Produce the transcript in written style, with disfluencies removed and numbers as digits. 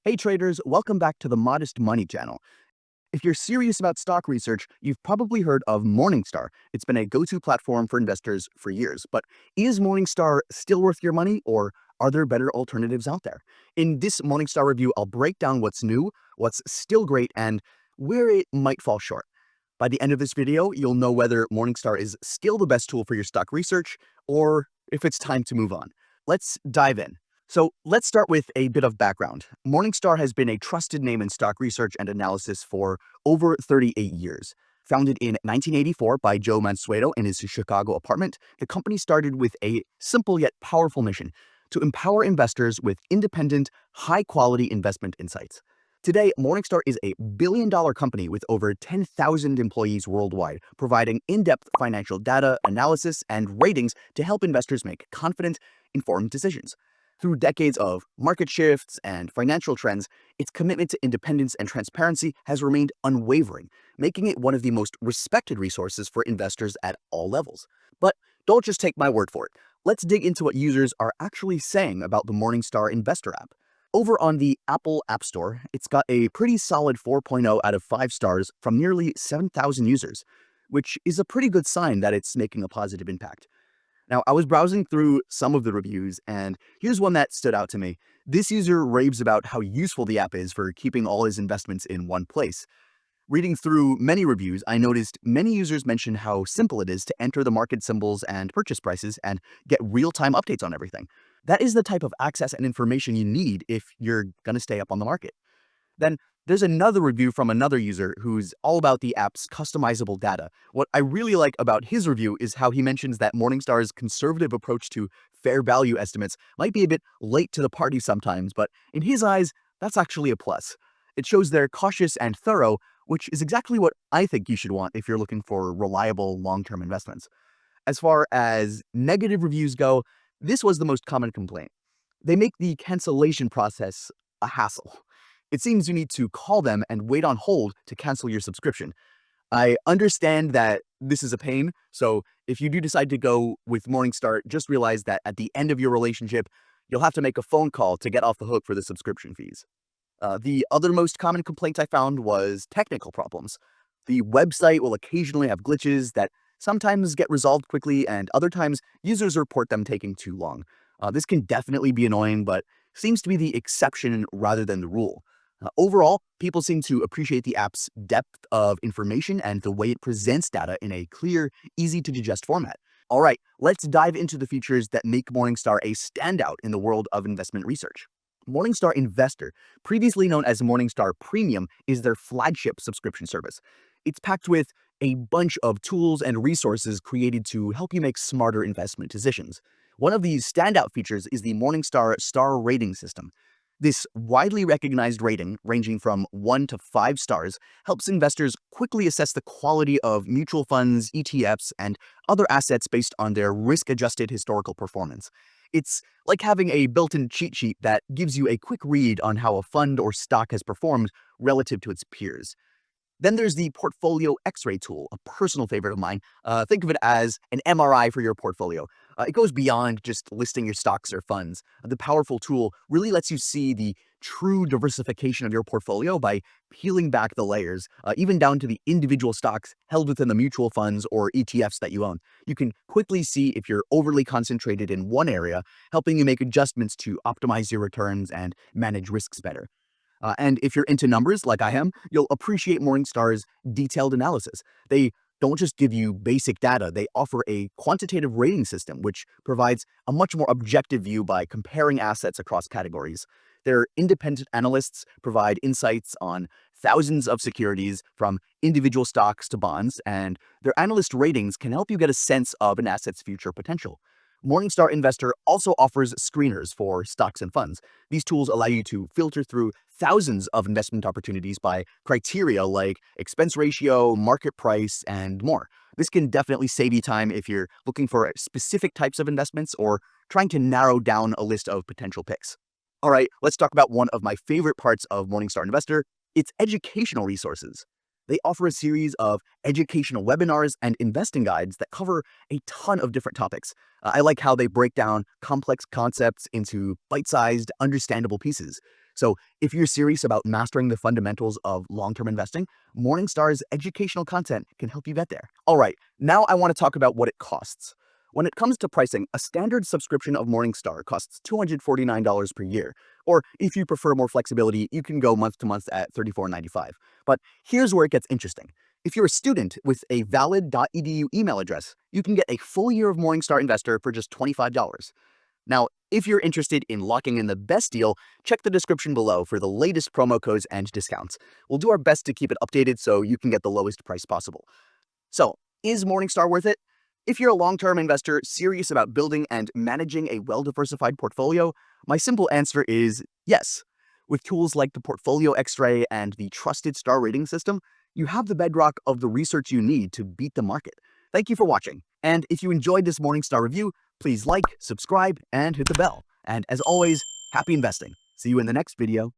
Hey traders, welcome back to the Modest Money channel. If you're serious about stock research, you've probably heard of Morningstar. It's been a go-to platform for investors for years. But is Morningstar still worth your money, or are there better alternatives out there? In this Morningstar review, I'll break down what's new, what's still great, and where it might fall short. By the end of this video, you'll know whether Morningstar is still the best tool for your stock research, or if it's time to move on. Let's dive in. So let's start with a bit of background. Morningstar has been a trusted name in stock research and analysis for over 38 years. Founded in 1984 by Joe Mansueto in his Chicago apartment, the company started with a simple yet powerful mission: to empower investors with independent, high-quality investment insights. Today, Morningstar is a billion-dollar company with over 10,000 employees worldwide, providing in-depth financial data, analysis, and ratings to help investors make confident, informed decisions. Through decades of market shifts and financial trends, its commitment to independence and transparency has remained unwavering, making it one of the most respected resources for investors at all levels. But don't just take my word for it. Let's dig into what users are actually saying about the Morningstar Investor app. Over on the Apple App Store, it's got a pretty solid 4.0 out of 5 stars from nearly 7,000 users, which is a pretty good sign that it's making a positive impact. Now, I was browsing through some of the reviews, and here's one that stood out to me. This user raves about how useful the app is for keeping all his investments in one place. Reading through many reviews, I noticed many users mention how simple it is to enter the market symbols and purchase prices and get real-time updates on everything. That is the type of access and information you need if you're going to stay up on the market. Then there's another review from another user who's all about the app's customizable data. What I really like about his review is how he mentions that Morningstar's conservative approach to fair value estimates might be a bit late to the party sometimes, but in his eyes, that's actually a plus. It shows they're cautious and thorough, which is exactly what I think you should want if you're looking for reliable long-term investments. As far as negative reviews go, this was the most common complaint. They make the cancellation process a hassle. It seems you need to call them and wait on hold to cancel your subscription. I understand that this is a pain, so if you do decide to go with Morningstar, just realize that at the end of your relationship, you'll have to make a phone call to get off the hook for the subscription fees. The other most common complaint I found was technical problems. The website will occasionally have glitches that sometimes get resolved quickly, and other times users report them taking too long. This can definitely be annoying, but seems to be the exception rather than the rule. Overall, people seem to appreciate the app's depth of information and the way it presents data in a clear, easy-to-digest format. All right, let's dive into the features that make Morningstar a standout in the world of investment research. Morningstar Investor, previously known as Morningstar Premium, is their flagship subscription service. It's packed with a bunch of tools and resources created to help you make smarter investment decisions. One of these standout features is the Morningstar Star Rating System. This widely recognized rating, ranging from 1 to 5 stars, helps investors quickly assess the quality of mutual funds, ETFs, and other assets based on their risk-adjusted historical performance. It's like having a built-in cheat sheet that gives you a quick read on how a fund or stock has performed relative to its peers. Then there's the Portfolio X-ray tool, a personal favorite of mine. Think of it as an MRI for your portfolio. It goes beyond just listing your stocks or funds. The powerful tool really lets you see the true diversification of your portfolio by peeling back the layers, even down to the individual stocks held within the mutual funds or ETFs that you own. You can quickly see if you're overly concentrated in one area, helping you make adjustments to optimize your returns and manage risks better. And if you're into numbers like I am, you'll appreciate Morningstar's detailed analysis. They don't just give you basic data, they offer a quantitative rating system, which provides a much more objective view by comparing assets across categories. Their independent analysts provide insights on thousands of securities, from individual stocks to bonds, and their analyst ratings can help you get a sense of an asset's future potential. Morningstar Investor also offers screeners for stocks and funds. These tools allow you to filter through thousands of investment opportunities by criteria like expense ratio, market price, and more. This can definitely save you time if you're looking for specific types of investments or trying to narrow down a list of potential picks. All right, let's talk about one of my favorite parts of Morningstar Investor: its educational resources. They offer a series of educational webinars and investing guides that cover a ton of different topics. I like how they break down complex concepts into bite-sized, understandable pieces. So if you're serious about mastering the fundamentals of long-term investing, Morningstar's educational content can help you get there. All right, now I want to talk about what it costs. When it comes to pricing, a standard subscription of Morningstar costs $249 per year. Or if you prefer more flexibility, you can go month to month at $34.95. But here's where it gets interesting. If you're a student with a valid .edu email address, you can get a full year of Morningstar Investor for just $25. Now, if you're interested in locking in the best deal, check the description below for the latest promo codes and discounts. We'll do our best to keep it updated so you can get the lowest price possible. So, is Morningstar worth it? If you're a long-term investor serious about building and managing a well-diversified portfolio, my simple answer is yes. With tools like the Portfolio X-ray and the trusted star rating system, you have the bedrock of the research you need to beat the market. Thank you for watching. And if you enjoyed this Morningstar review, please like, subscribe, and hit the bell. And as always, happy investing. See you in the next video.